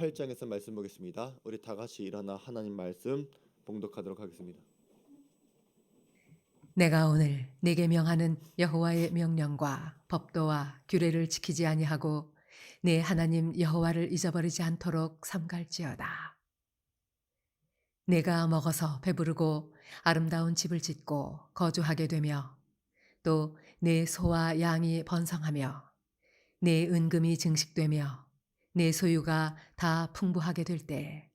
8장에서 말씀 보겠습니다. 우리 다 같이 일어나 하나님 말씀 봉독하도록 하겠습니다. 내가 오늘 네게 명하는 여호와의 명령과 법도와 규례를 지키지 아니하고 네 하나님 여호와를 잊어버리지 않도록 삼갈지어다. 내가 먹어서 배부르고 아름다운 집을 짓고 거주하게 되며 또 내 소와 양이 번성하며 내 은금이 증식되며 내 소유가 다 풍부하게 될 때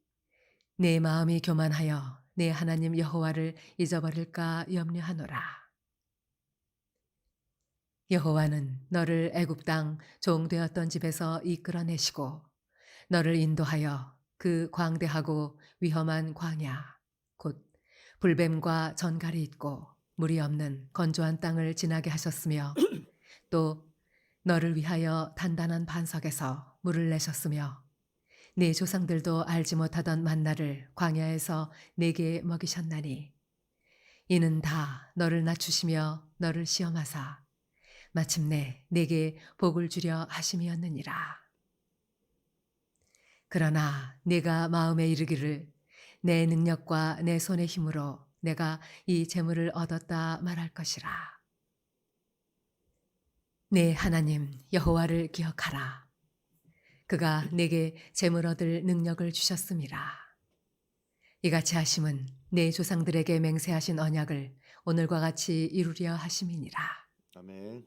내 마음이 교만하여 내 하나님 여호와를 잊어버릴까 염려하노라. 여호와는 너를 애굽 땅 종되었던 집에서 이끌어내시고 너를 인도하여 그 광대하고 위험한 광야 곧 불뱀과 전갈이 있고 물이 없는 건조한 땅을 지나게 하셨으며 또 너를 위하여 단단한 반석에서 물을 내셨으며 네 조상들도 알지 못하던 만나를 광야에서 내게 먹이셨나니 이는 다 너를 낮추시며 너를 시험하사 마침내 내게 복을 주려 하심이었느니라. 그러나 내가 마음에 이르기를 내 능력과 내 손의 힘으로 내가 이 재물을 얻었다 말할 것이라. 내 하나님 여호와를 기억하라. 그가 내게 재물 얻을 능력을 주셨음이라. 이같이 하심은 내 조상들에게 맹세하신 언약을 오늘과 같이 이루려 하심이니라. 아멘.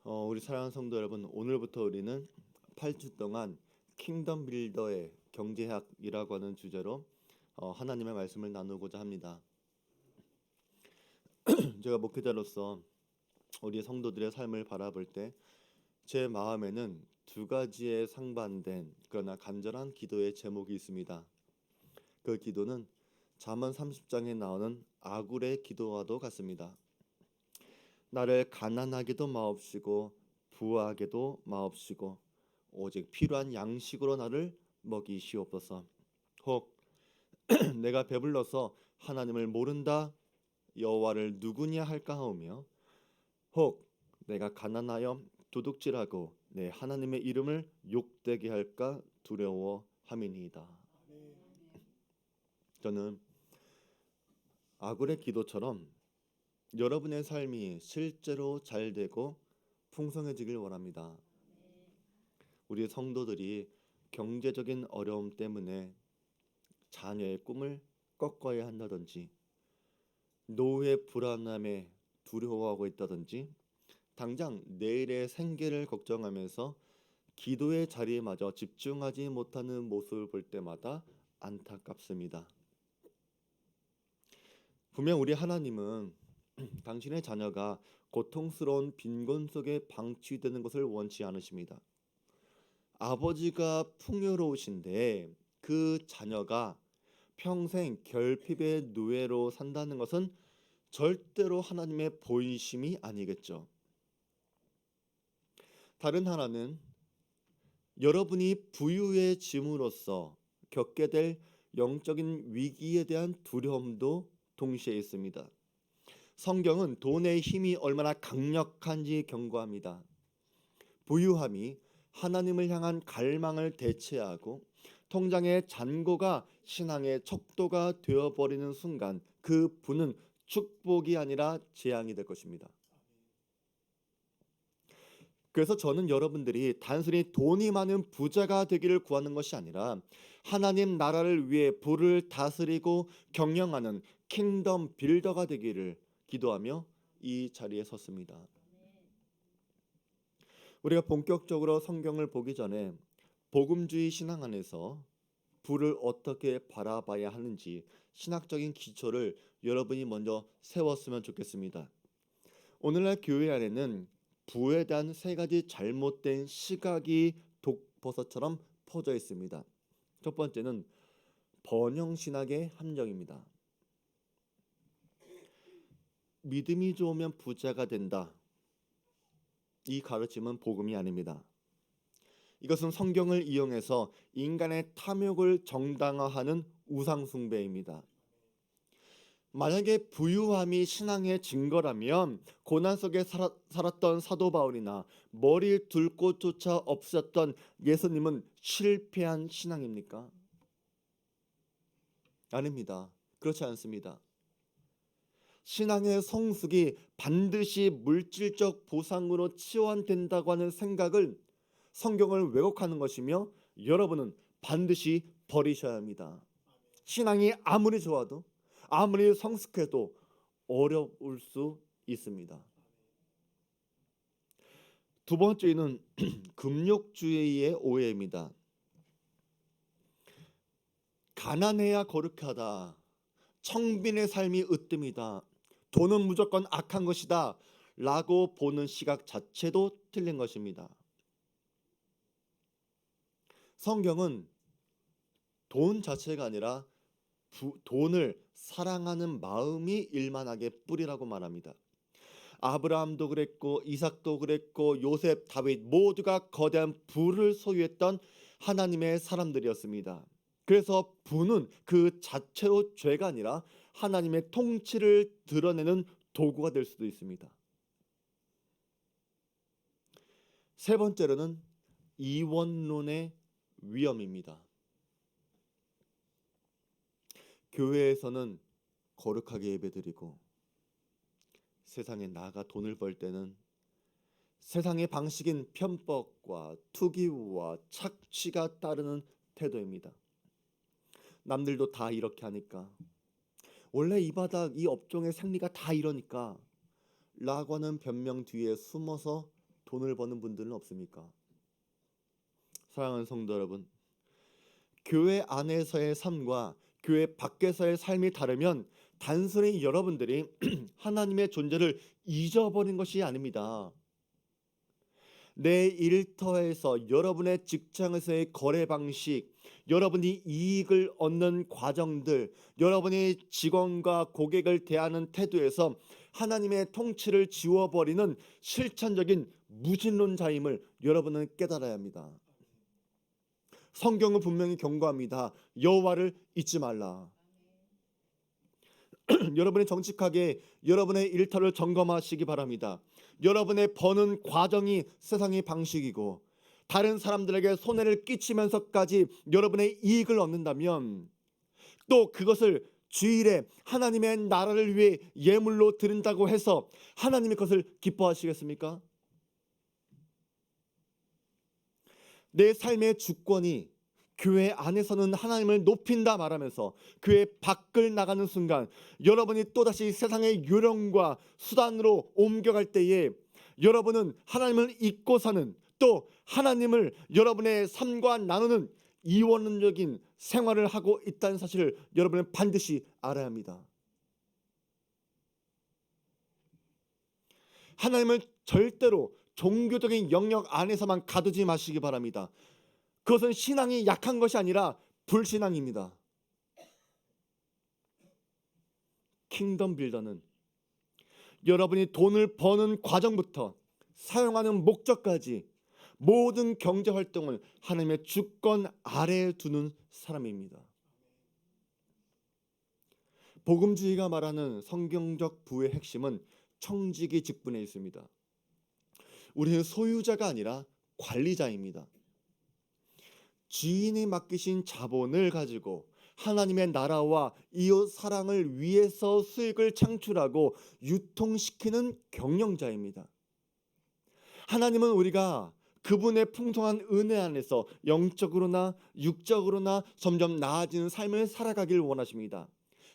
우리 사랑하는 성도 여러분, 오늘부터 우리는 8주 동안 킹덤 빌더의 경제학이라고 하는 주제로 하나님의 말씀을 나누고자 합니다. 제가 목회자로서 우리 성도들의 삶을 바라볼 때 제 마음에는 두 가지의 상반된 그러나 간절한 기도의 제목이 있습니다. 그 기도는 잠언 30장에 나오는 아굴의 기도와도 같습니다. 나를 가난하게도 마옵시고 부하게도 마옵시고 오직 필요한 양식으로 나를 먹이시옵소서. 혹 내가 배불러서 하나님을 모른다 여호와를 누구냐 할까 하오며 혹 내가 가난하여 도둑질하고 내 하나님의 이름을 욕되게 할까 두려워함이니이다. 저는 아굴의 기도처럼 여러분의 삶이 실제로 잘 되고 풍성해지길 원합니다. 우리 성도들이 경제적인 어려움 때문에 자녀의 꿈을 꺾어야 한다든지 노후의 불안함에 두려워하고 있다든지 당장 내일의 생계를 걱정하면서 기도의 자리에마저 집중하지 못하는 모습을 볼 때마다 안타깝습니다. 분명 우리 하나님은 당신의 자녀가 고통스러운 빈곤 속에 방치되는 것을 원치 않으십니다. 아버지가 풍요로우신데 그 자녀가 평생 결핍의 노예로 산다는 것은 절대로 하나님의 본심이 아니겠죠. 다른 하나는 여러분이 부유해짐으로써 겪게 될 영적인 위기에 대한 두려움도 동시에 있습니다. 성경은 돈의 힘이 얼마나 강력한지 경고합니다. 부유함이 하나님을 향한 갈망을 대체하고 통장의 잔고가 신앙의 척도가 되어버리는 순간 그 부는 축복이 아니라 재앙이 될 것입니다. 그래서 저는 여러분들이 단순히 돈이 많은 부자가 되기를 구하는 것이 아니라 하나님 나라를 위해 부를 다스리고 경영하는 킹덤 빌더가 되기를 기도하며 이 자리에 섰습니다. 우리가 본격적으로 성경을 보기 전에 복음주의 신앙 안에서 부를 어떻게 바라봐야 하는지 신학적인 기초를 여러분이 먼저 세웠으면 좋겠습니다. 오늘날 교회 안에는 부에 대한 세 가지 잘못된 시각이 독버섯처럼 퍼져 있습니다. 첫 번째는 번영신학의 함정입니다. 믿음이 좋으면 부자가 된다. 이 가르침은 복음이 아닙니다. 이것은 성경을 이용해서 인간의 탐욕을 정당화하는 우상숭배입니다. 만약에 부유함이 신앙의 증거라면 고난 속에 살았던 사도 바울이나 머리 둘 곳조차 없었던 예수님은 실패한 신앙입니까? 아닙니다. 그렇지 않습니다. 신앙의 성숙이 반드시 물질적 보상으로 치환된다고 하는 생각을 성경을 왜곡하는 것이며 여러분은 반드시 버리셔야 합니다. 신앙이 아무리 좋아도 아무리 성숙해도 어려울 수 있습니다. 두 번째는 금욕주의의 오해입니다. 가난해야 거룩하다. 청빈의 삶이 으뜸이다. 돈은 무조건 악한 것이다. 라고 보는 시각 자체도 틀린 것입니다. 성경은 돈 자체가 아니라 돈을 사랑하는 마음이 일만하게 뿌리라고 말합니다. 아브라함도 그랬고 이삭도 그랬고 요셉, 다윗 모두가 거대한 부를 소유했던 하나님의 사람들이었습니다. 그래서 부는 그 자체로 죄가 아니라 하나님의 통치를 드러내는 도구가 될 수도 있습니다. 세 번째로는 이원론의 위험입니다. 교회에서는 거룩하게 예배드리고 세상에 나가 돈을 벌 때는 세상의 방식인 편법과 투기와 착취가 따르는 태도입니다. 남들도 다 이렇게 하니까, 원래 이 바닥 이 업종의 생리가 다 이러니까 라고 하는 변명 뒤에 숨어서 돈을 버는 분들은 없습니까? 사랑하는 성도 여러분, 교회 안에서의 삶과 교회 밖에서의 삶이 다르면 단순히 여러분들이 하나님의 존재를 잊어버린 것이 아닙니다. 내 일터에서 여러분의 직장에서의 거래 방식, 여러분이 이익을 얻는 과정들, 여러분이 직원과 고객을 대하는 태도에서 하나님의 통치를 지워버리는 실천적인 무신론자임을 여러분은 깨달아야 합니다. 성경은 분명히 경고합니다. 여호와를 잊지 말라. 여러분이 정직하게 여러분의 일터를 점검하시기 바랍니다. 여러분의 버는 과정이 세상의 방식이고 다른 사람들에게 손해를 끼치면서까지 여러분의 이익을 얻는다면, 또 그것을 주일에 하나님의 나라를 위해 예물로 드린다고 해서 하나님이 그것을 기뻐하시겠습니까? 내 삶의 주권이 교회 안에서는 하나님을 높인다 말하면서 교회 밖을 나가는 순간 여러분이 또다시 세상의 요령과 수단으로 옮겨갈 때에 여러분은 하나님을 잊고 사는, 또 하나님을 여러분의 삶과 나누는 이원론적인 생활을 하고 있다는 사실을 여러분은 반드시 알아야 합니다. 하나님을 절대로 종교적인 영역 안에서만 가두지 마시기 바랍니다. 그것은 신앙이 약한 것이 아니라 불신앙입니다. 킹덤 빌더는 여러분이 돈을 버는 과정부터 사용하는 목적까지 모든 경제 활동을 하나님의 주권 아래에 두는 사람입니다. 복음주의가 말하는 성경적 부의 핵심은 청지기 직분에 있습니다. 우리는 소유자가 아니라 관리자입니다. 주인이 맡기신 자본을 가지고 하나님의 나라와 이웃 사랑을 위해서 수익을 창출하고 유통시키는 경영자입니다. 하나님은 우리가 그분의 풍성한 은혜 안에서 영적으로나 육적으로나 점점 나아지는 삶을 살아가길 원하십니다.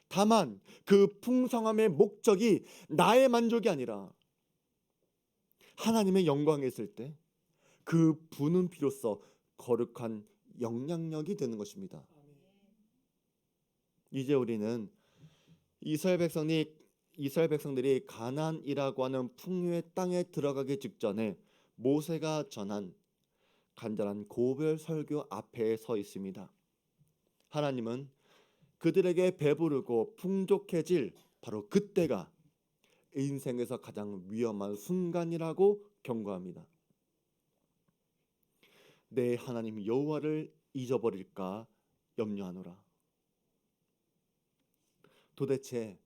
다만 그 풍성함의 목적이 나의 만족이 아니라 하나님의 영광에 있을 때 그 부는 비로소 거룩한 영향력이 되는 것입니다. 이제 우리는 이스라엘 백성들이 가나안이라고 하는 풍요의 땅에 들어가기 직전에 모세가 전한 간절한 고별 설교 앞에 서 있습니다. 하나님은 그들에게 배부르고 풍족해질 바로 그때가 인생에서 가장 위험한 순간이라고 경고합니다. 내 하나님 여호와를 잊어버릴까 염려하노라. 도대체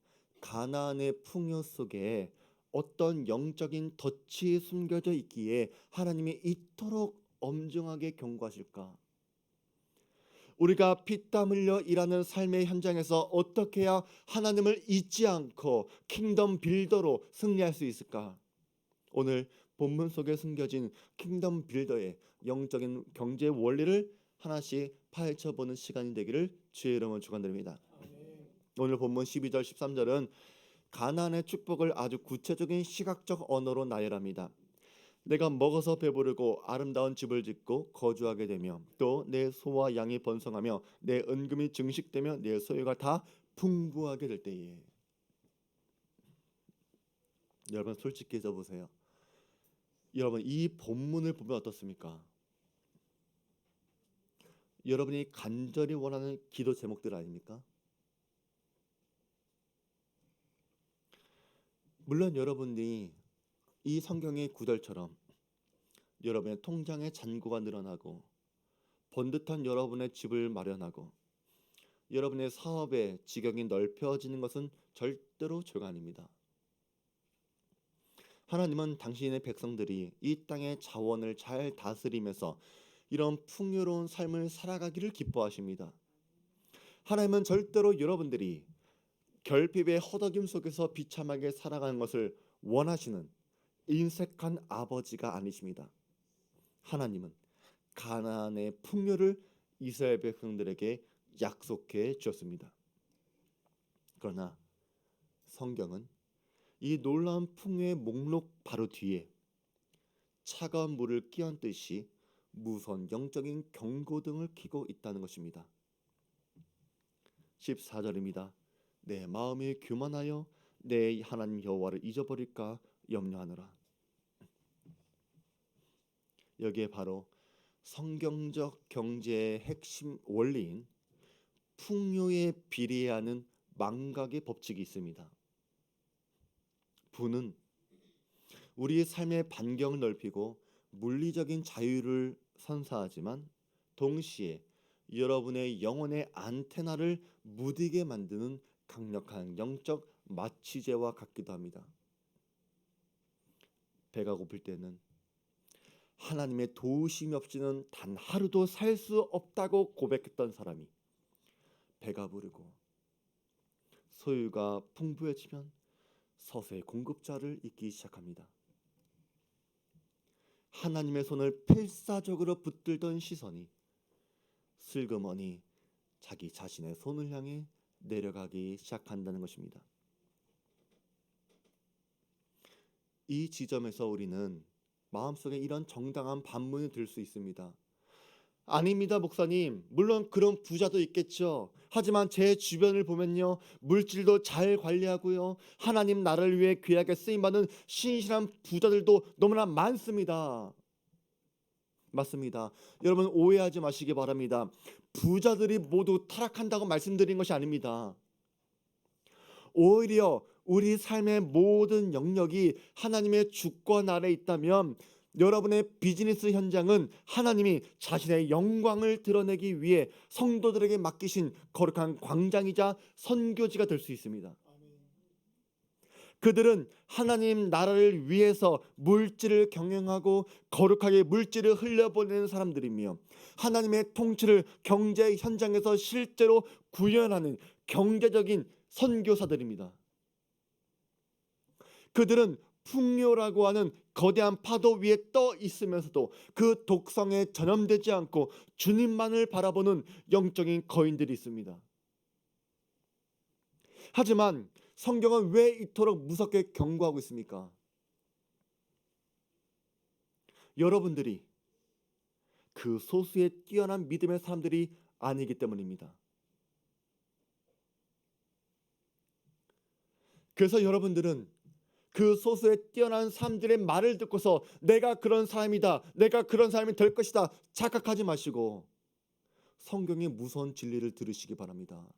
가나안의 풍요 속에 어떤 영적인 덫이 숨겨져 있기에 하나님이 이토록 엄중하게 경고하실까? 우리가 피땀 흘려 일하는 삶의 현장에서 어떻게 해야 하나님을 잊지 않고 킹덤 빌더로 승리할 수 있을까? 오늘 본문 속에 숨겨진 킹덤 빌더의 영적인 경제 원리를 하나씩 파헤쳐보는 시간이 되기를 주의 이름으로 축원드립니다. 오늘 본문 12절 13절은 가나안의 축복을 아주 구체적인 시각적 언어로 나열합니다. 내가 먹어서 배부르고 아름다운 집을 짓고 거주하게 되며 또 내 소와 양이 번성하며 내 은금이 증식되며 내 소유가 다 풍부하게 될 때에. 여러분 솔직히 해보세요. 여러분 이 본문을 보면 어떻습니까? 여러분이 간절히 원하는 기도 제목들 아닙니까? 물론 여러분이 이 성경의 구절처럼 여러분의 통장에 잔고가 늘어나고 번듯한 여러분의 집을 마련하고 여러분의 사업의 지경이 넓혀지는 것은 절대로 죄가 아닙니다. 하나님은 당신의 백성들이 이 땅의 자원을 잘 다스리면서 이런 풍요로운 삶을 살아가기를 기뻐하십니다. 하나님은 절대로 여러분들이 결핍의 허덕임 속에서 비참하게 살아가는 것을 원하시는 인색한 아버지가 아니십니다. 하나님은 가나안의 풍요를 이스라엘 백성들에게 약속해 주었습니다. 그러나 성경은 이 놀라운 풍요의 목록 바로 뒤에 차가운 물을 끼얹듯이 무서운 영적인 경고등을 켜고 있다는 것입니다. 14절입니다. 내 마음이 교만하여 내 하나님 여호와를 잊어버릴까 염려하노라. 여기에 바로 성경적 경제의 핵심 원리인 풍요에 비례하는 망각의 법칙이 있습니다. 부는 우리의 삶의 반경을 넓히고 물리적인 자유를 선사하지만 동시에 여러분의 영혼의 안테나를 무디게 만드는 강력한 영적 마취제와 같기도 합니다. 배가 고플 때는 하나님의 도우심이 없이는 단 하루도 살 수 없다고 고백했던 사람이 배가 부르고 소유가 풍부해지면 서서히 공급자를 잊기 시작합니다. 하나님의 손을 필사적으로 붙들던 시선이 슬그머니 자기 자신의 손을 향해 내려가기 시작한다는 것입니다. 이 지점에서 우리는 마음속에 이런 정당한 반문이 들 수 있습니다. 아닙니다, 목사님. 물론 그런 부자도 있겠죠. 하지만 제 주변을 보면요, 물질도 잘 관리하고요, 하나님 나라를 위해 귀하게 쓰임받는 신실한 부자들도 너무나 많습니다. 맞습니다. 여러분 오해하지 마시기 바랍니다. 부자들이 모두 타락한다고 말씀드린 것이 아닙니다. 오히려 우리 삶의 모든 영역이 하나님의 주권 아래 있다면 여러분의 비즈니스 현장은 하나님이 자신의 영광을 드러내기 위해 성도들에게 맡기신 거룩한 광장이자 선교지가 될 수 있습니다. 그들은 하나님 나라를 위해서 물질을 경영하고 거룩하게 물질을 흘려보내는 사람들이며 하나님의 통치를 경제 현장에서 실제로 구현하는 경제적인 선교사들입니다. 그들은 풍요라고 하는 거대한 파도 위에 떠 있으면서도 그 독성에 전염되지 않고 주님만을 바라보는 영적인 거인들이 있습니다. 하지만 성경은 왜 이토록 무섭게 경고하고 있습니까? 여러분들이 그 소수의 뛰어난 믿음의 사람들이 아니기 때문입니다. 그래서 여러분들은 그 소수의 뛰어난 사람들의 말을 듣고서 내가 그런 사람이다, 내가 그런 사람이 될 것이다 착각하지 마시고 성경의 무서운 진리를 들으시기 바랍니다.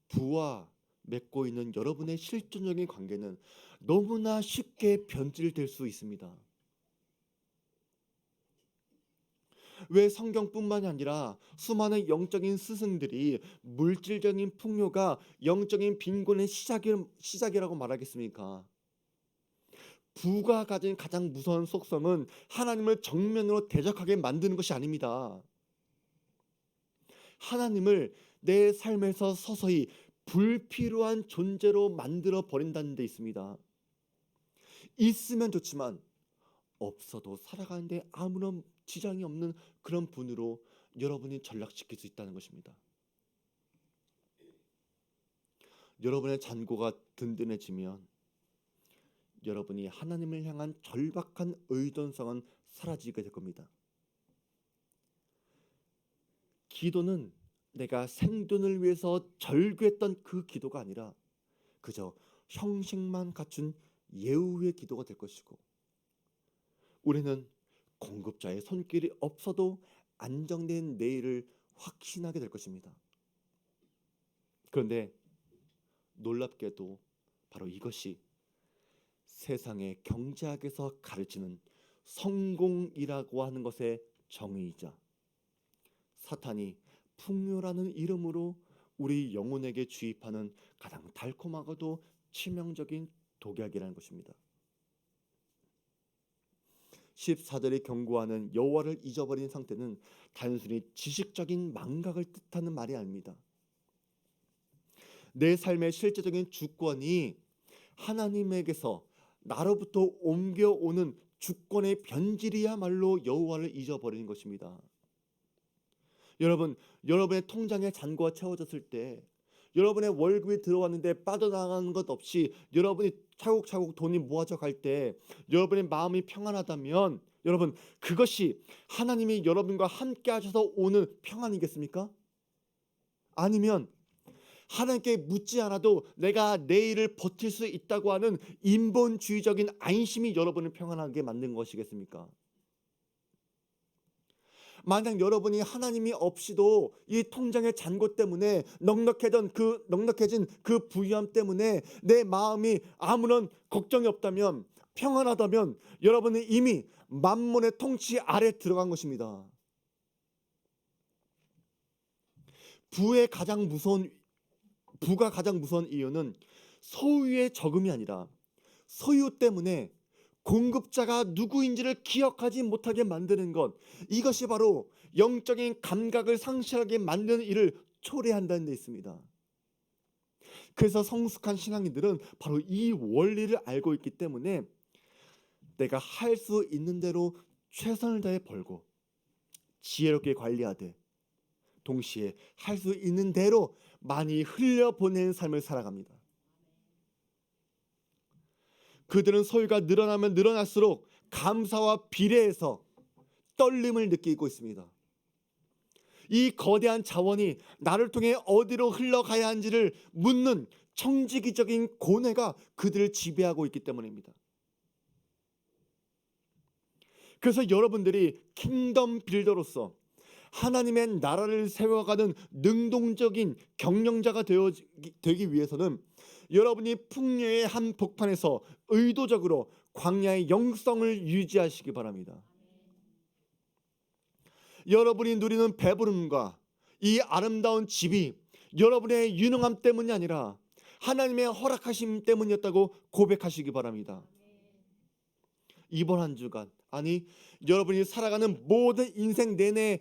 부와 맺고 있는 여러분의 실존적인 관계는 너무나 쉽게 변질될 수 있습니다. 왜 성경뿐만이 아니라 수많은 영적인 스승들이 물질적인 풍요가 영적인 빈곤의 시작이라고 말하겠습니까? 부가 가진 가장 무서운 속성은 하나님을 정면으로 대적하게 만드는 것이 아닙니다. 하나님을 내 삶에서 서서히 불필요한 존재로 만들어 버린다는 데 있습니다. 있으면 좋지만 없어도 살아가는데 아무런 지장이 없는 그런 분으로 여러분이 전락시킬 수 있다는 것입니다. 여러분의 잔고가 든든해지면 여러분이 하나님을 향한 절박한 의존성은 사라지게 될 겁니다. 기도는 내가 생존을 위해서 절규했던 그 기도가 아니라 그저 형식만 갖춘 예우의 기도가 될 것이고, 우리는 공급자의 손길이 없어도 안정된 내일을 확신하게 될 것입니다. 그런데 놀랍게도 바로 이것이 세상의 경제학에서 가르치는 성공이라고 하는 것의 정의이자 사탄이 풍요라는 이름으로 우리 영혼에게 주입하는 가장 달콤하고도 치명적인 독약이라는 것입니다. 14절이 경고하는 여호와를 잊어버린 상태는 단순히 지식적인 망각을 뜻하는 말이 아닙니다. 내 삶의 실제적인 주권이 하나님에게서 나로부터 옮겨오는 주권의 변질이야말로 여호와를 잊어버리는 것입니다. 여러분, 여러분의 통장에 잔고가 채워졌을 때, 여러분의 월급이 들어왔는데 빠져나가는 것 없이 여러분이 차곡차곡 돈이 모아져 갈 때 여러분의 마음이 평안하다면, 여러분, 그것이 하나님이 여러분과 함께 하셔서 오는 평안이겠습니까? 아니면 하나님께 묻지 않아도 내가 내일을 버틸 수 있다고 하는 인본주의적인 안심이 여러분을 평안하게 만든 것이겠습니까? 만약 여러분이 하나님이 없이도 이 통장의 잔고 때문에 넉넉해진 그 부유함 때문에 내 마음이 아무런 걱정이 없다면, 평안하다면, 여러분은 이미 만몬의 통치 아래 들어간 것입니다. 부가 가장 무서운 이유는 소유의 적음이 아니라 소유 때문에 공급자가 누구인지를 기억하지 못하게 만드는 것, 이것이 바로 영적인 감각을 상실하게 만드는 일을 초래한다는 데 있습니다. 그래서 성숙한 신앙인들은 바로 이 원리를 알고 있기 때문에 내가 할 수 있는 대로 최선을 다해 벌고 지혜롭게 관리하되 동시에 할 수 있는 대로 많이 흘려보내는 삶을 살아갑니다. 그들은 소유가 늘어나면 늘어날수록 감사와 비례해서 떨림을 느끼고 있습니다. 이 거대한 자원이 나를 통해 어디로 흘러가야 하는지를 묻는 청지기적인 고뇌가 그들을 지배하고 있기 때문입니다. 그래서 여러분들이 킹덤 빌더로서 하나님의 나라를 세워가는 능동적인 경영자가 되기 위해서는 여러분이 풍요의 한 복판에서 의도적으로 광야의 영성을 유지하시기 바랍니다. 여러분이 누리는 배부름과 이 아름다운 집이 여러분의 유능함 때문이 아니라 하나님의 허락하심 때문이었다고 고백하시기 바랍니다. 이번 한 주간, 아니 여러분이 살아가는 모든 인생 내내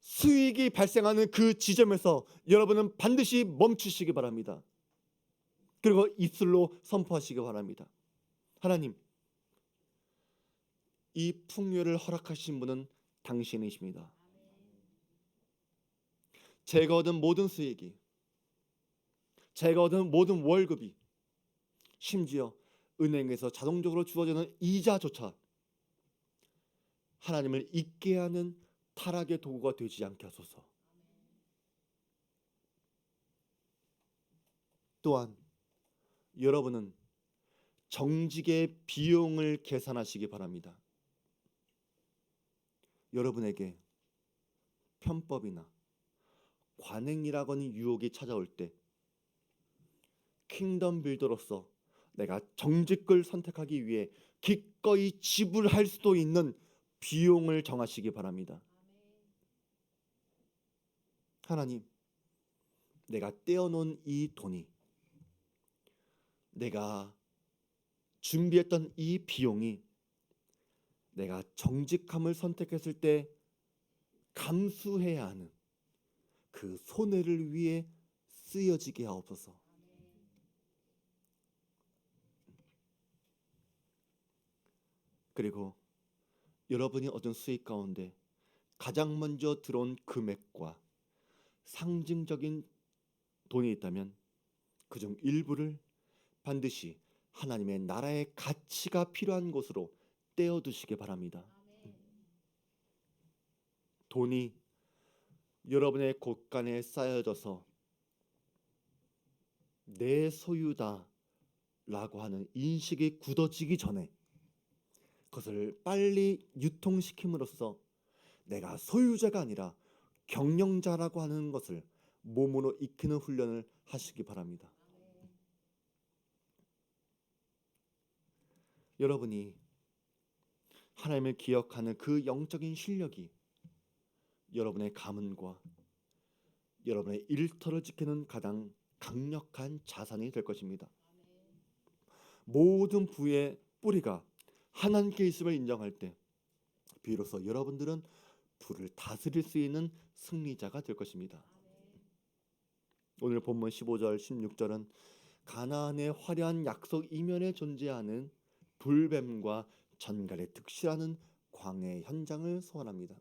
수익이 발생하는 그 지점에서 여러분은 반드시 멈추시기 바랍니다. 그리고 입술로 선포하시기 바랍니다. 하나님, 이 풍요를 허락하신 분은 당신이십니다. 제가 얻은 모든 수익이, 제가 얻은 모든 월급이, 심지어 은행에서 자동적으로 주어지는 이자조차 하나님을 잊게 하는 타락의 도구가 되지 않게 하소서. 또한 여러분은 정직의 비용을 계산하시기 바랍니다. 여러분에게 편법이나 관행이라고 하는 유혹이 찾아올 때 킹덤 빌더로서 내가 정직을 선택하기 위해 기꺼이 지불할 수도 있는 비용을 정하시기 바랍니다. 하나님, 내가 떼어놓은 이 돈이, 내가 준비했던 이 비용이 내가 정직함을 선택했을 때 감수해야 하는 그 손해를 위해 쓰여지게 하옵소서. 그리고 여러분이 얻은 수익 가운데 가장 먼저 들어온 금액과 상징적인 돈이 있다면 그중 일부를 반드시 하나님의 나라의 가치가 필요한 곳으로 떼어두시기 바랍니다. 돈이 여러분의 곳간에 쌓여져서 내 소유다 라고 하는 인식이 굳어지기 전에 그것을 빨리 유통시킴으로써 내가 소유자가 아니라 경영자라고 하는 것을 몸으로 익히는 훈련을 하시기 바랍니다. 여러분이 하나님을 기억하는 그 영적인 실력이 여러분의 가문과 여러분의 일터를 지키는 가장 강력한 자산이 될 것입니다. 모든 부의 뿌리가 하나님께 있음을 인정할 때 비로소 여러분들은 부를 다스릴 수 있는 승리자가 될 것입니다. 오늘 본문 15절 16절은 가나안의 화려한 약속 이면에 존재하는 불뱀과 전갈의 득실하는 광해 현장을 소환합니다.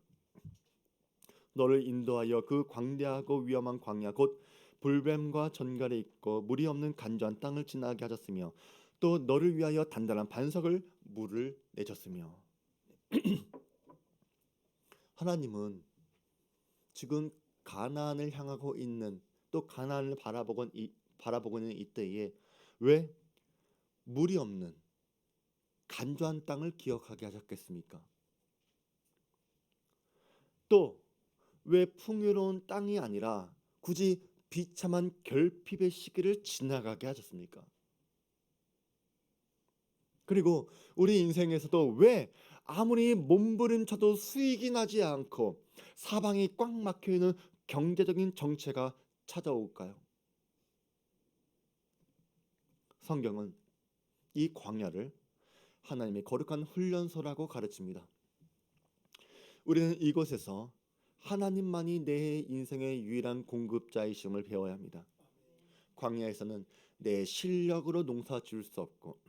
너를 인도하여 그 광대하고 위험한 광야 곧 불뱀과 전갈이 있고 물이 없는 간조한 땅을 지나게 하셨으며 또 너를 위하여 단단한 반석을 물을 내셨으며 하나님은 지금 가나안을 향하고 있는 또 가나안을 바라보고 있는 이때에 왜 물이 없는 간조한 땅을 기억하게 하셨겠습니까? 또 왜 풍요로운 땅이 아니라 굳이 비참한 결핍의 시기를 지나가게 하셨습니까? 그리고 우리 인생에서도 왜 아무리 몸부림쳐도 수익이 나지 않고 사방이 꽉 막혀있는 경제적인 정체가 찾아올까요? 성경은 이 광야를 하나님의 거룩한 훈련소라고 가르칩니다. 우리는 이곳에서 하나님만이 내 인생의 유일한 공급자이심을 배워야 합니다. 광야에서는 내 실력으로 농사 지을 수 없고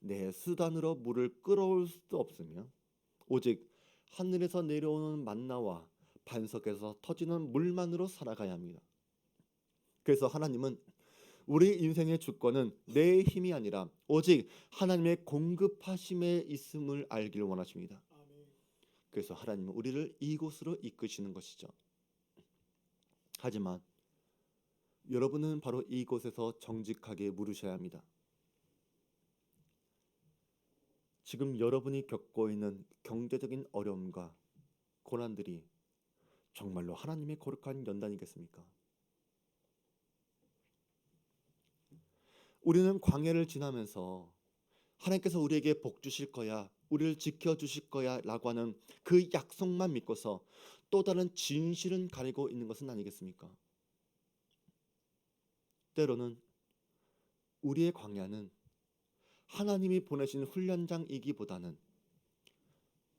내 수단으로 물을 끌어올 수도 없으며 오직 하늘에서 내려오는 만나와 반석에서 터지는 물만으로 살아가야 합니다. 그래서 하나님은 우리 인생의 주권은 내 힘이 아니라 오직 하나님의 공급하심에 있음을 알기를 원하십니다. 그래서 하나님은 우리를 이곳으로 이끄시는 것이죠. 하지만 여러분은 바로 이곳에서 정직하게 물으셔야 합니다. 지금 여러분이 겪고 있는 경제적인 어려움과 고난들이 정말로 하나님의 거룩한 연단이겠습니까? 우리는 광야를 지나면서 하나님께서 우리에게 복 주실 거야, 우리를 지켜주실 거야 라고 하는 그 약속만 믿고서 또 다른 진실은 가리고 있는 것은 아니겠습니까? 때로는 우리의 광야는 하나님이 보내신 훈련장이기보다는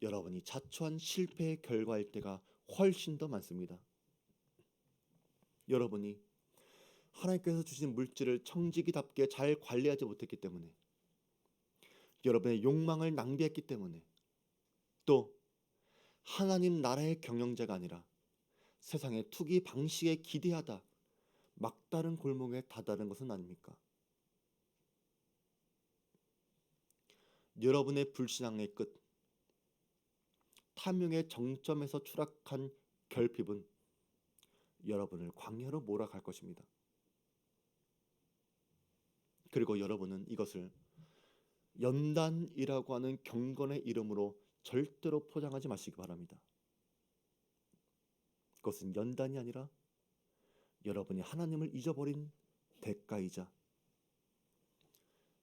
여러분이 자초한 실패의 결과일 때가 훨씬 더 많습니다. 여러분이 하나님께서 주신 물질을 청지기답게 잘 관리하지 못했기 때문에, 여러분의 욕망을 낭비했기 때문에, 또 하나님 나라의 경영자가 아니라 세상의 투기 방식에 기대하다 막다른 골목에 다다른 것은 아닙니까? 여러분의 불신앙의 끝, 탐욕의 정점에서 추락한 결핍은 여러분을 광야로 몰아갈 것입니다. 그리고 여러분은 이것을 연단이라고 하는 경건의 이름으로 절대로 포장하지 마시기 바랍니다. 그것은 연단이 아니라 여러분이 하나님을 잊어버린 대가이자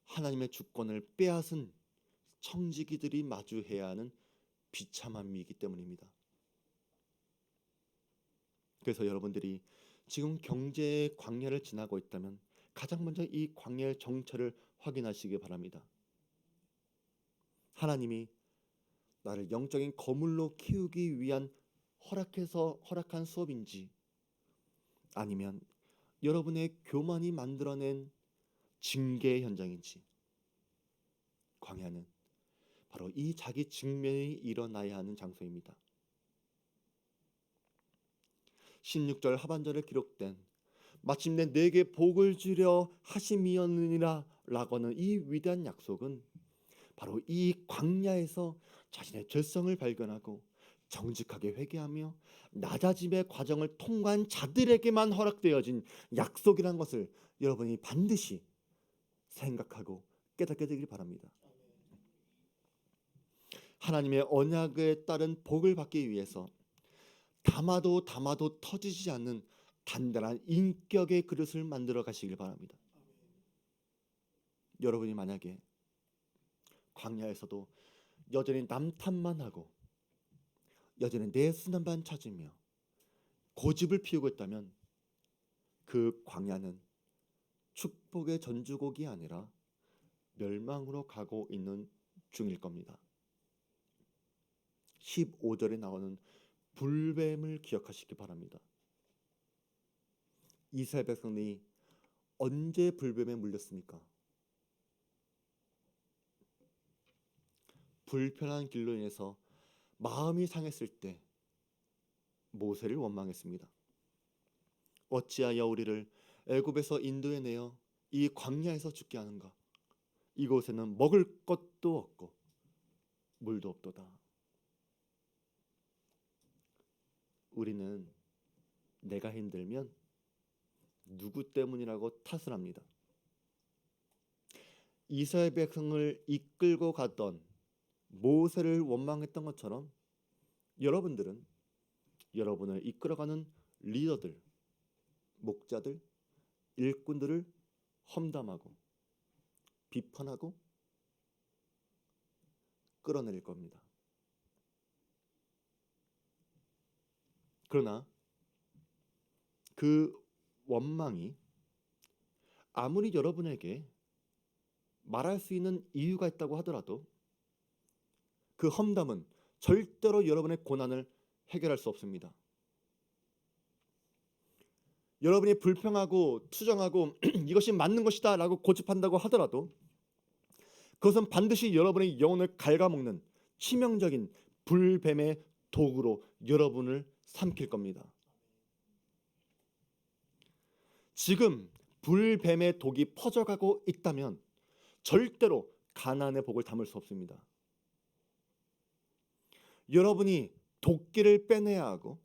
하나님의 주권을 빼앗은 청지기들이 마주해야 하는 비참함이기 때문입니다. 그래서 여러분들이 지금 경제의 광야를 지나고 있다면 가장 먼저 이 광야의 정체를 확인하시기 바랍니다. 하나님이 나를 영적인 거물로 키우기 위한 허락한 수업인지, 아니면 여러분의 교만이 만들어낸 징계의 현장인지, 광야는 바로 이 자기 직면이 일어나야 하는 장소입니다. 16절 하반절에 기록된 마침내 내게 복을 주려 하심이었느니라 라고 하는 이 위대한 약속은 바로 이 광야에서 자신의 죄성을 발견하고 정직하게 회개하며 낮아짐의 과정을 통과한 자들에게만 허락되어진 약속이라는 것을 여러분이 반드시 생각하고 깨닫게 되길 바랍니다. 하나님의 언약에 따른 복을 받기 위해서 담아도 터지지 않는 단단한 인격의 그릇을 만들어 가시길 바랍니다. 여러분이 만약에 광야에서도 여전히 남탓만 하고 여전히 내 순환만 찾으며 고집을 피우고 있다면 그 광야는 축복의 전주곡이 아니라 멸망으로 가고 있는 중일 겁니다. 15절에 나오는 불뱀을 기억하시기 바랍니다. 이스라엘 백성이 언제 불뱀에 물렸습니까? 불편한 길로 인해서 마음이 상했을 때 모세를 원망했습니다. 어찌하여 우리를 애굽에서 인도해 내어 이 광야에서 죽게 하는가? 이곳에는 먹을 것도 없고 물도 없도다. 우리는 내가 힘들면 누구 때문이라고 탓을 합니다. 이스라엘 백성을 이끌고 갔던 모세를 원망했던 것처럼 여러분들은 여러분을 이끌어가는 리더들, 목자들, 일꾼들을 험담하고 비판하고 끌어내릴 겁니다. 그러나 그 원망이 아무리 여러분에게 말할 수 있는 이유가 있다고 하더라도 그 험담은 절대로 여러분의 고난을 해결할 수 없습니다. 여러분이 불평하고 투정하고 이것이 맞는 것이다 라고 고집한다고 하더라도 그것은 반드시 여러분의 영혼을 갉아먹는 치명적인 불뱀의 도구로 여러분을 삼킬 겁니다. 지금 불뱀의 독이 퍼져가고 있다면 절대로 가나안의 복을 담을 수 없습니다. 여러분이 도끼를 빼내야 하고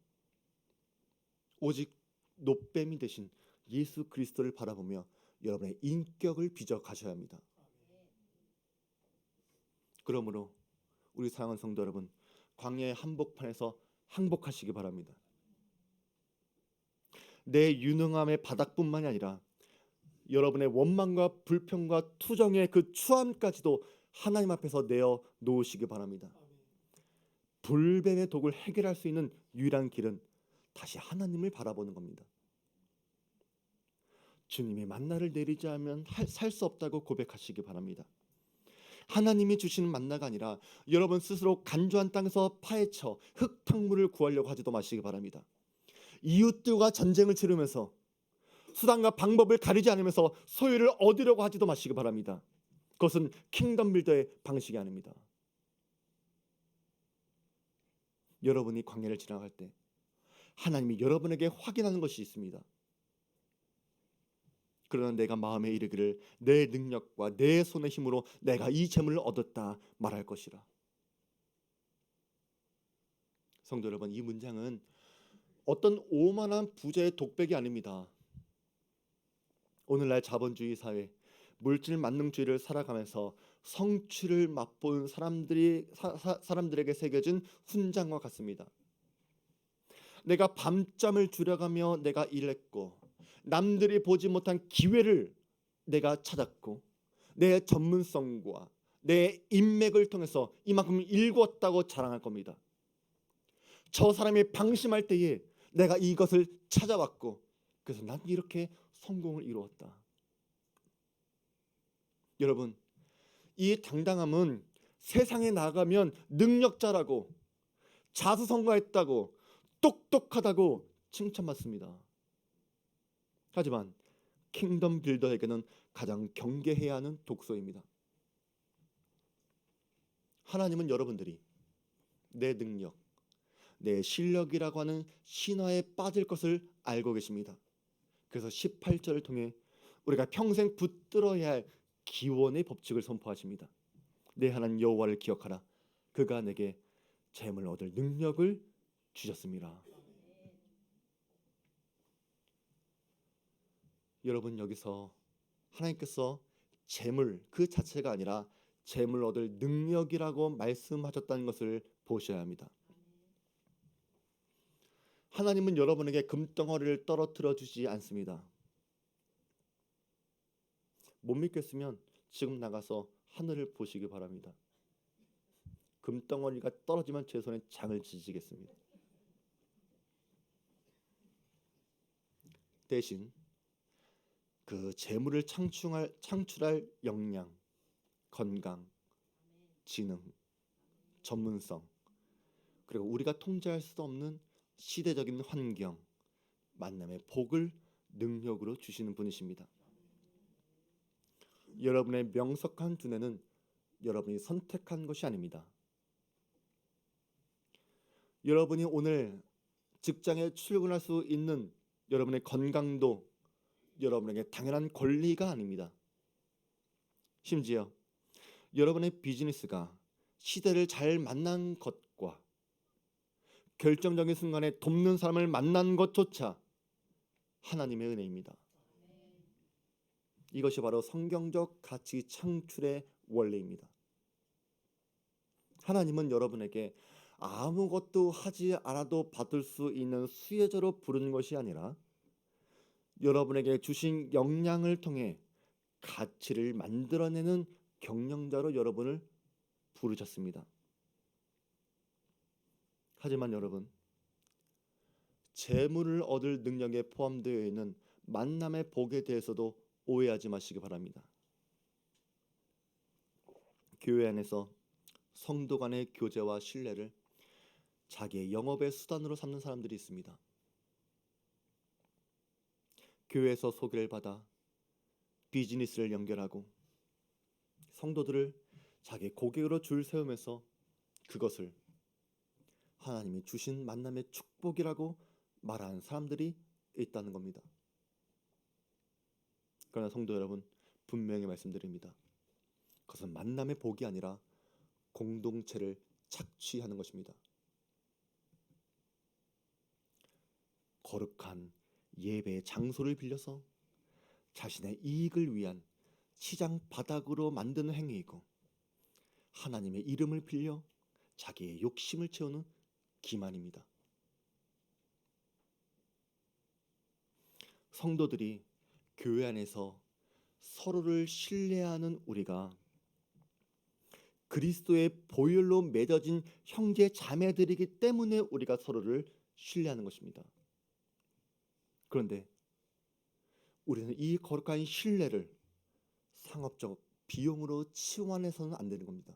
오직 노뱀이 되신 예수 그리스도를 바라보며 여러분의 인격을 빚어 가셔야 합니다. 그러므로 우리 사랑하는 성도 여러분, 광야의 한복판에서 항복하시기 바랍니다. 내 유능함의 바닥뿐만이 아니라 여러분의 원망과 불평과 투정의 그 추함까지도 하나님 앞에서 내어 놓으시기 바랍니다. 불뱀의 독을 해결할 수 있는 유일한 길은 다시 하나님을 바라보는 겁니다. 주님이 만나를 내리지 않으면 살 수 없다고 고백하시기 바랍니다. 하나님이 주시는 만나가 아니라 여러분 스스로 간조한 땅에서 파헤쳐 흙탕물을 구하려고 하지도 마시기 바랍니다. 이웃들과 전쟁을 치르면서 수단과 방법을 가리지 않으면서 소유를 얻으려고 하지도 마시기 바랍니다. 그것은 킹덤 빌더의 방식이 아닙니다. 여러분이 광야를 지나갈 때 하나님이 여러분에게 확인하는 것이 있습니다. 그러나 내가 마음에 이르기를 내 능력과 내 손의 힘으로 내가 이 재물을 얻었다 말할 것이라. 성도 여러분, 이 문장은 어떤 오만한 부자의 독백이 아닙니다. 오늘날 자본주의 사회, 물질 만능주의를 살아가면서 성취를 맛본 사람들에게 새겨진 훈장과 같습니다. 내가 밤잠을 줄여가며 내가 일했고 남들이 보지 못한 기회를 내가 찾았고 내 전문성과 내 인맥을 통해서 이만큼 일구었다고 자랑할 겁니다. 저 사람이 방심할 때에 내가 이것을 찾아왔고 그래서 난 이렇게 성공을 이루었다. 여러분, 이 당당함은 세상에 나가면 능력자라고, 자수성가했다고, 똑똑하다고 칭찬받습니다. 하지만 킹덤 빌더에게는 가장 경계해야 하는 독소입니다. 하나님은 여러분들이 내 능력, 내 실력이라고 하는 신화에 빠질 것을 알고 계십니다. 그래서 18절을 통해 우리가 평생 붙들어야 할 기원의 법칙을 선포하십니다. 내 하나님 여호와를 기억하라. 그가 내게 재물 얻을 능력을 주셨습니다. 여러분, 여기서 하나님께서 재물 그 자체가 아니라 재물 얻을 능력이라고 말씀하셨다는 것을 보셔야 합니다. 하나님은 여러분에게 금덩어리를 떨어뜨려 주지 않습니다. 못 믿겠으면 지금 나가서 하늘을 보시기 바랍니다. 금덩어리가 떨어지면 제 손에 장을 지지겠습니다. 대신 그 재물을 창출할 역량, 건강, 지능, 전문성, 그리고 우리가 통제할 수 없는 시대적인 환경, 만남의 복을 능력으로 주시는 분이십니다. 여러분의 명석한 두뇌는 여러분이 선택한 것이 아닙니다. 여러분이 오늘 직장에 출근할 수 있는 여러분의 건강도 여러분에게 당연한 권리가 아닙니다. 심지어 여러분의 비즈니스가 시대를 잘 만난 것과 결정적인 순간에 돕는 사람을 만난 것조차 하나님의 은혜입니다. 이것이 바로 성경적 가치 창출의 원리입니다. 하나님은 여러분에게 아무것도 하지 않아도 받을 수 있는 수혜자로 부르는 것이 아니라 여러분에게 주신 역량을 통해 가치를 만들어내는 경영자로 여러분을 부르셨습니다. 하지만 여러분, 재물을 얻을 능력에 포함되어 있는 만남의 복에 대해서도 오해하지 마시기 바랍니다. 교회 안에서 성도 간의 교제와 신뢰를 자기의 영업의 수단으로 삼는 사람들이 있습니다. 교회에서 소개를 받아 비즈니스를 연결하고 성도들을 자기 고객으로 줄 세우면서 그것을 하나님이 주신 만남의 축복이라고 말하는 사람들이 있다는 겁니다. 그러나 성도 여러분, 분명히 말씀드립니다. 그것은 만남의 복이 아니라 공동체를 착취하는 것입니다. 거룩한 예배의 장소를 빌려서 자신의 이익을 위한 시장 바닥으로 만드는 행위이고 하나님의 이름을 빌려 자기의 욕심을 채우는 기만입니다. 성도들이 교회 안에서 서로를 신뢰하는 우리가 그리스도의 보혈로 맺어진 형제 자매들이기 때문에 우리가 서로를 신뢰하는 것입니다. 그런데 우리는 이 거룩한 신뢰를 상업적 비용으로 치환해서는 안 되는 겁니다.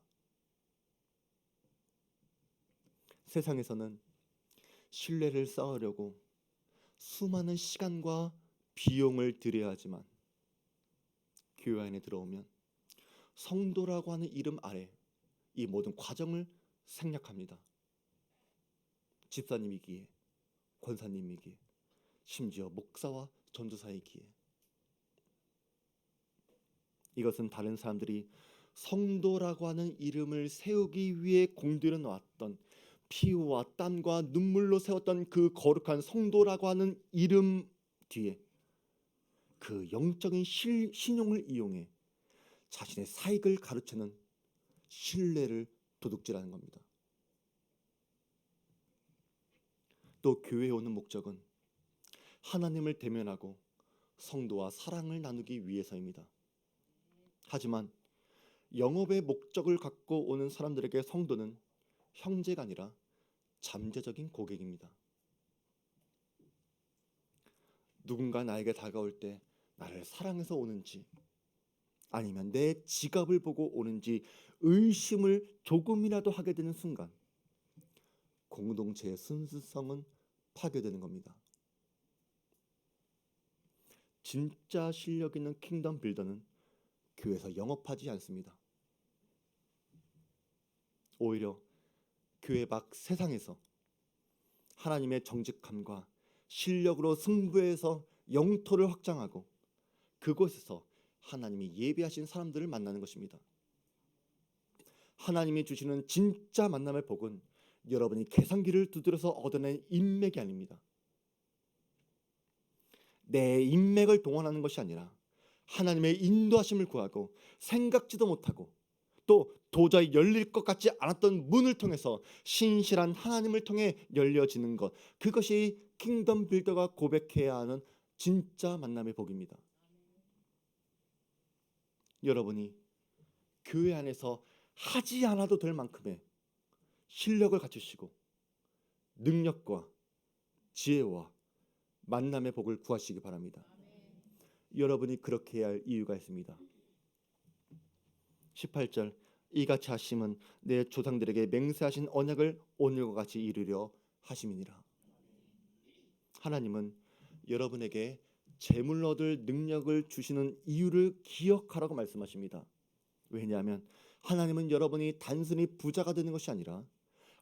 세상에서는 신뢰를 쌓으려고 수많은 시간과 비용을 들여야 하지만 교회 안에 들어오면 성도라고 하는 이름 아래 이 모든 과정을 생략합니다. 집사님이기에, 권사님이기에, 심지어 목사와 전도사이기에. 이것은 다른 사람들이 성도라고 하는 이름을 세우기 위해 공들여 놓았던 피와 땀과 눈물로 세웠던 그 거룩한 성도라고 하는 이름 뒤에 그 영적인 신용을 이용해 자신의 사익을 가르치는 신뢰를 도둑질하는 겁니다. 또 교회에 오는 목적은 하나님을 대면하고 성도와 사랑을 나누기 위해서입니다. 하지만 영업의 목적을 갖고 오는 사람들에게 성도는 형제가 아니라 잠재적인 고객입니다. 누군가 나에게 다가올 때 나를 사랑해서 오는지 아니면 내 지갑을 보고 오는지 의심을 조금이라도 하게 되는 순간 공동체의 순수성은 파괴되는 겁니다. 진짜 실력 있는 킹덤 빌더는 교회에서 영업하지 않습니다. 오히려 교회 밖 세상에서 하나님의 정직함과 실력으로 승부해서 영토를 확장하고 그곳에서 하나님이 예비하신 사람들을 만나는 것입니다. 하나님이 주시는 진짜 만남의 복은 여러분이 계산기를 두드려서 얻어낸 인맥이 아닙니다. 내 인맥을 동원하는 것이 아니라 하나님의 인도하심을 구하고 생각지도 못하고 또 도저히 열릴 것 같지 않았던 문을 통해서 신실한 하나님을 통해 열려지는 것, 그것이 킹덤 빌더가 고백해야 하는 진짜 만남의 복입니다. 여러분이 교회 안에서 하지 않아도 될 만큼의 실력을 갖추시고 능력과 지혜와 만남의 복을 구하시기 바랍니다. 여러분이 그렇게 해야 할 이유가 있습니다. 18절, 이같이 하심은 내 조상들에게 맹세하신 언약을 오늘과 같이 이루려 하심이니라. 하나님은 여러분에게 재물 얻을 능력을 주시는 이유를 기억하라고 말씀하십니다. 왜냐하면 하나님은 여러분이 단순히 부자가 되는 것이 아니라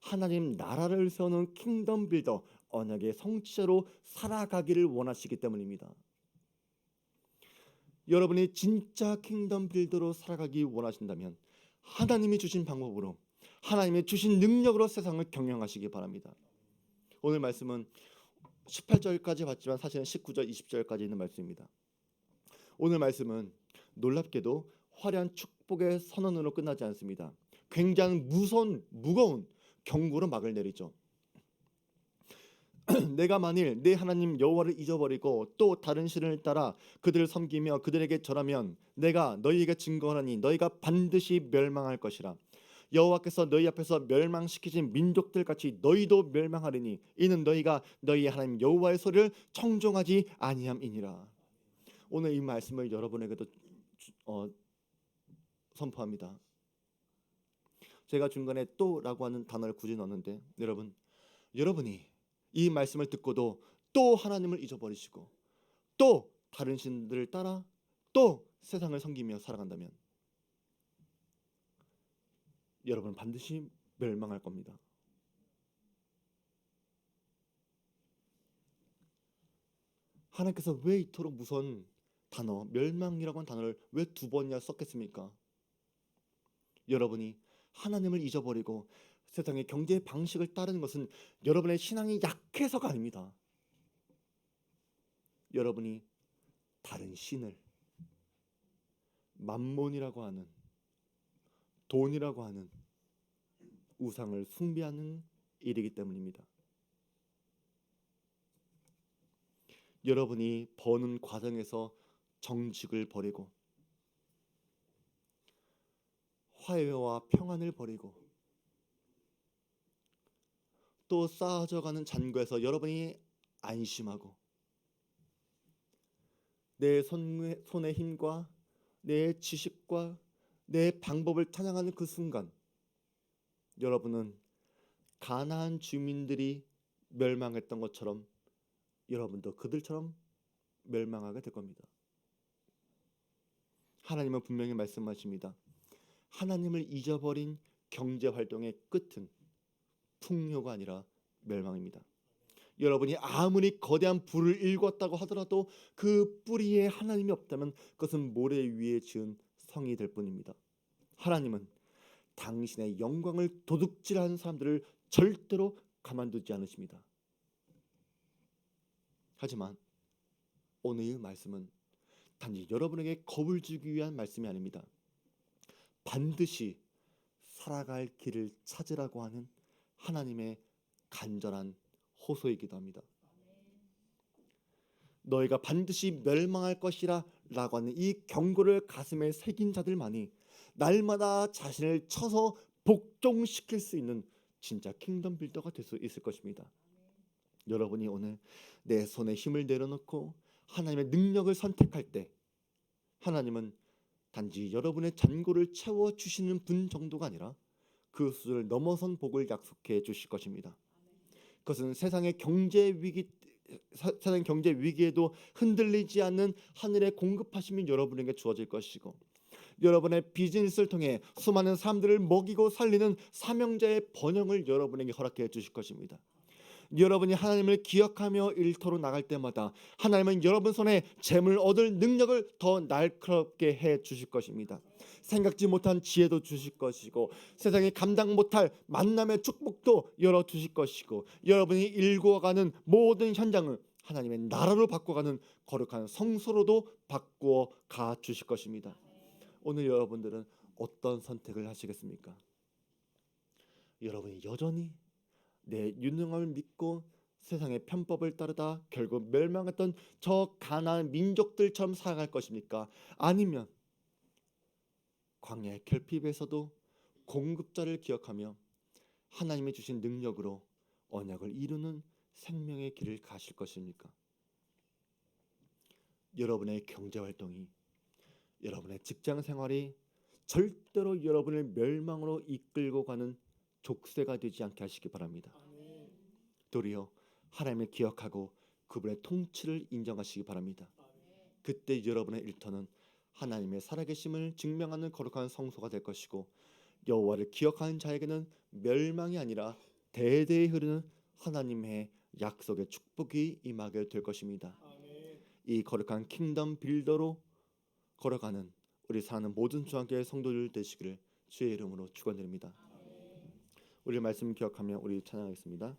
하나님 나라를 세우는 킹덤 빌더, 언약의 성취자로 살아가기를 원하시기 때문입니다. 여러분이 진짜 킹덤 빌더로 살아가기 원하신다면 하나님이 주신 방법으로, 하나님이 주신 능력으로 세상을 경영하시기 바랍니다. 오늘 말씀은 18절까지 봤지만 사실은 19절, 20절까지 있는 말씀입니다. 오늘 말씀은 놀랍게도 화려한 축복의 선언으로 끝나지 않습니다. 굉장히 무거운 경고로 막을 내리죠. 내가 만일 내 하나님 여호와를 잊어버리고 또 다른 신을 따라 그들을 섬기며 그들에게 절하면 내가 너희에게 증거하니 너희가 반드시 멸망할 것이라. 여호와께서 너희 앞에서 멸망시키신 민족들 같이 너희도 멸망하리니 이는 너희가 너희 하나님 여호와의 소리를 청종하지 아니함이니라. 오늘 이 말씀을 여러분에게도 선포합니다. 제가 중간에 또라고 하는 단어를 굳이 넣었는데 여러분이 이 말씀을 듣고도 또 하나님을 잊어버리시고 또 다른 신들을 따라 또 세상을 섬기며 살아간다면 여러분은 반드시 멸망할 겁니다. 하나님께서 왜 이토록 무서운 단어, 멸망이라고 하는 단어를 왜 2번이나 썼겠습니까? 여러분이 하나님을 잊어버리고 세상의 경제 방식을 따르는 것은 여러분의 신앙이 약해서가 아닙니다. 여러분이 다른 신을, 맘몬이라고 하는, 돈이라고 하는 우상을 숭배하는 일이기 때문입니다. 여러분이 버는 과정에서 정직을 버리고 화해와 평안을 버리고 또 쌓아져가는 잔고에서 여러분이 안심하고 내 손의 힘과 내 지식과 내 방법을 찬양하는 그 순간 여러분은 가나안 주민들이 멸망했던 것처럼 여러분도 그들처럼 멸망하게 될 겁니다. 하나님은 분명히 말씀하십니다. 하나님을 잊어버린 경제활동의 끝은 풍요가 아니라 멸망입니다. 여러분이 아무리 거대한 불을 일궜다고 하더라도 그 뿌리에 하나님이 없다면 그것은 모래 위에 지은 성이 될 뿐입니다. 하나님은 당신의 영광을 도둑질하는 사람들을 절대로 가만두지 않으십니다. 하지만 오늘의 말씀은 단지 여러분에게 겁을 주기 위한 말씀이 아닙니다. 반드시 살아갈 길을 찾으라고 하는 하나님의 간절한 호소이기도 합니다. 너희가 반드시 멸망할 것이라 라고 하는 이 경고를 가슴에 새긴 자들만이 날마다 자신을 쳐서 복종시킬 수 있는 진짜 킹덤 빌더가 될 수 있을 것입니다. 여러분이 오늘 내 손에 힘을 내려놓고 하나님의 능력을 선택할 때 하나님은 단지 여러분의 잔고를 채워주시는 분 정도가 아니라 그 수를 넘어선 복을 약속해 주실 것입니다. 그것은 세상의 경제 위기에도 흔들리지 않는 하늘의 공급하심이 여러분에게 주어질 것이고, 여러분의 비즈니스를 통해 수많은 사람들을 먹이고 살리는 사명자의 번영을 여러분에게 허락해 주실 것입니다. 여러분이 하나님을 기억하며 일터로 나갈 때마다 하나님은 여러분 손에 재물 얻을 능력을 더 날카롭게 해 주실 것입니다. 생각지 못한 지혜도 주실 것이고, 세상이 감당 못할 만남의 축복도 열어 주실 것이고, 여러분이 일구어가는 모든 현장을 하나님의 나라로 바꿔가는 거룩한 성소로도 바꾸어 가 주실 것입니다. 오늘 여러분들은 어떤 선택을 하시겠습니까? 여러분이 여전히 내 유능함을 믿고 세상의 편법을 따르다 결국 멸망했던 저 가나안 민족들처럼 살아갈 것입니까? 아니면 광야의 결핍에서도 공급자를 기억하며 하나님이 주신 능력으로 언약을 이루는 생명의 길을 가실 것입니까? 여러분의 경제활동이, 여러분의 직장생활이 절대로 여러분을 멸망으로 이끌고 가는 족쇄가 되지 않게 하시기 바랍니다. 도리어 하나님을 기억하고 그분의 통치를 인정하시기 바랍니다. 그때 여러분의 일터는 하나님의 살아계심을 증명하는 거룩한 성소가 될 것이고, 여호와를 기억하는 자에게는 멸망이 아니라 대대에 흐르는 하나님의 약속의 축복이 임하게 될 것입니다. 이 거룩한 킹덤 빌더로 걸어가는 우리 사는 모든 중앙교회 성도들 되시기를 주의 이름으로 축원드립니다. 우리 말씀 기억하며 우리 찬양하겠습니다.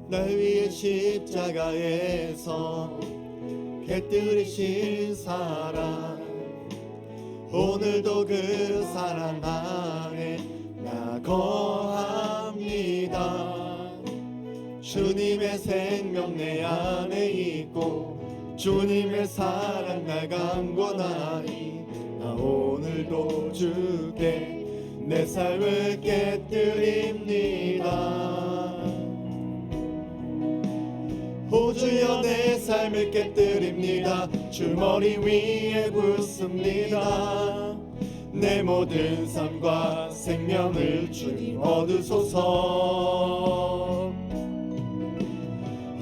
날 위해 십자가에서 곁들이신 사랑, 오늘도 그 사랑 안에 나 거합니다. 주님의 생명 내 안에 있고 주님의 사랑 날 강권하니, 나 오늘도 주께 내 삶을 깨뜨립니다. 오 주여 내 삶을 깨뜨립니다. 주 머리 위에 붓습니다. 내 모든 삶과 생명을 주님 얻으소서.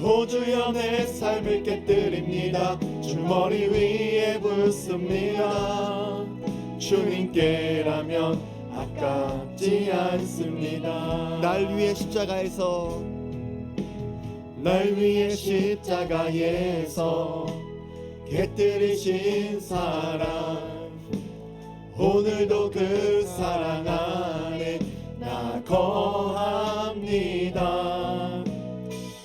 오 주여 내 삶을 깨뜨립니다. 주 머리 위에 붓습니다. 주님께라면 아깝지 않습니다. 날 위해 십자가에서 곁들이신 사랑, 오늘도 그 사랑 안에 나 거합니다.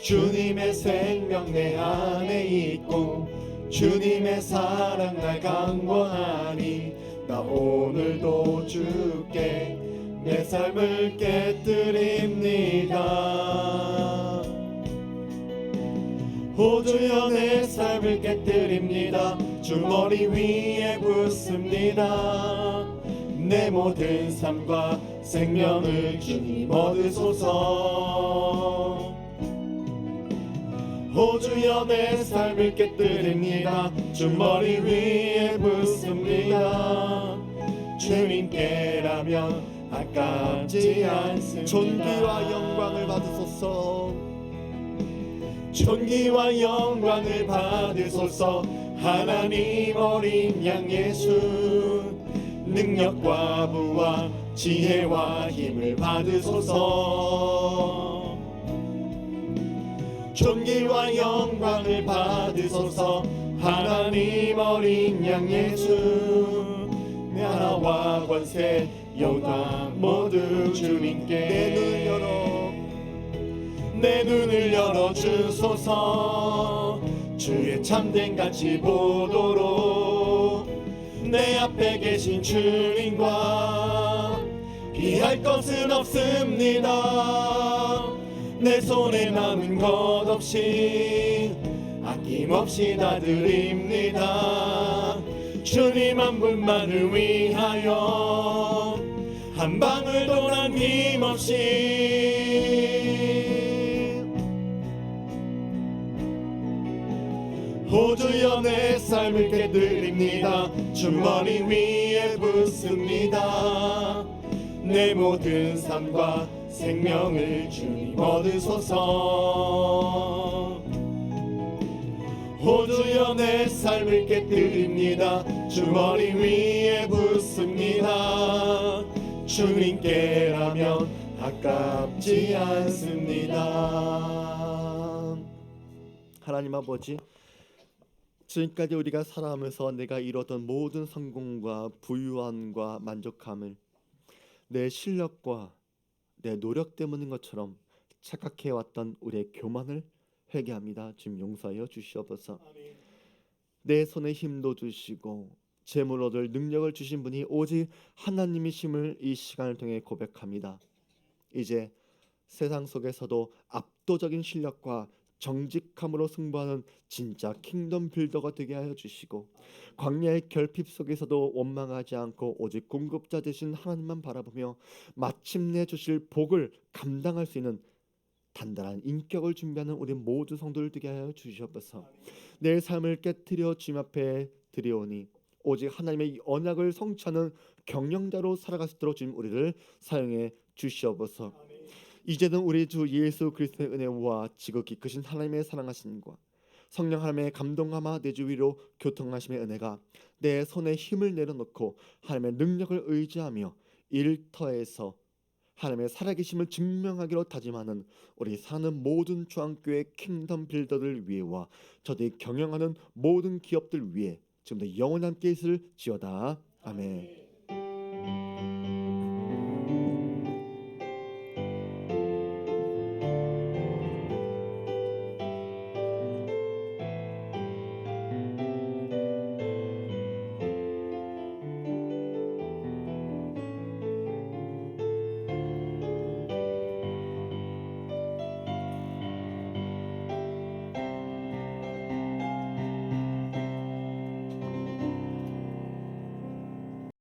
주님의 생명 내 안에 있고 주님의 사랑 날 강권하니, 나 오늘도 주께 내 삶을 깨뜨립니다. 오 주여 내 삶을 깨뜨립니다. 주 머리 위에 붓습니다. 내 모든 삶과 생명을 주님 얻으소서. 오 주여 내 삶을 깨뜨립니다. 주 머리 위에 붓습니다. 주님께라면 아깝지 않습니다. 존귀와 영광을 받으소서. 존귀와 영광을 받으소서. 하나님 어린 양 예수, 능력과 부와 지혜와 힘을 받으소서. 존귀와 영광을 받으소서. 하나님 어린 양 예수, 나라와 권세 영광 모두 주님께. 내 눈을 열어 주소서. 주의 참된 가치 보도록 내 앞에 계신 주님과 피할 것은 없습니다. 내 손에 남은 것 없이 아낌없이 다 드립니다. 주님 한 분만을 위하여 한 방울도 남김없이 호주여 내 삶을 깨드립니다. 주머니 위에 붓습니다. 내 모든 삶과 생명을 주님 얻으소서. 호주여 내 삶을 깨뜨립니다. 주머니 위에 붓습니다. 주님께라면 아깝지 않습니다. 하나님 아버지, 지금까지 우리가 살아가면서 내가 이뤘던 모든 성공과 부유함과 만족함을 내 실력과 내 노력 때문인 것처럼 착각해왔던 우리의 교만을 회개합니다. 주님 용서하여 주시옵소서. 내 손에 힘도 주시고 재물 얻을 능력을 주신 분이 오직 하나님이심을 이 시간을 통해 고백합니다. 이제 세상 속에서도 압도적인 실력과 정직함으로 승부하는 진짜 킹덤 빌더가 되게 하여 주시고, 광야의 결핍 속에서도 원망하지 않고 오직 공급자 되신 하나님만 바라보며 마침내 주실 복을 감당할 수 있는 단단한 인격을 준비하는 우리 모든 성도를 되게 하여 주시옵소서. 내 삶을 깨뜨려 주님 앞에 드리오니 오직 하나님의 언약을 성취하는 경영자로 살아갈 수 있도록 주님 우리를 사용해 주시옵소서. 이제는 우리 주 예수 그리스도의 은혜와 지극히 크신 하나님의 사랑하심과 성령 하나님의 감동하마 내 주 위로 교통하심의 은혜가 내 손에 힘을 내려놓고 하나님의 능력을 의지하며 일터에서 하나님의 살아계심을 증명하기로 다짐하는 우리 사는 모든 중앙교회 킹덤 빌더들 위에와 저들이 경영하는 모든 기업들 위에 지금도 영원히 함께 있을지어다. 아멘.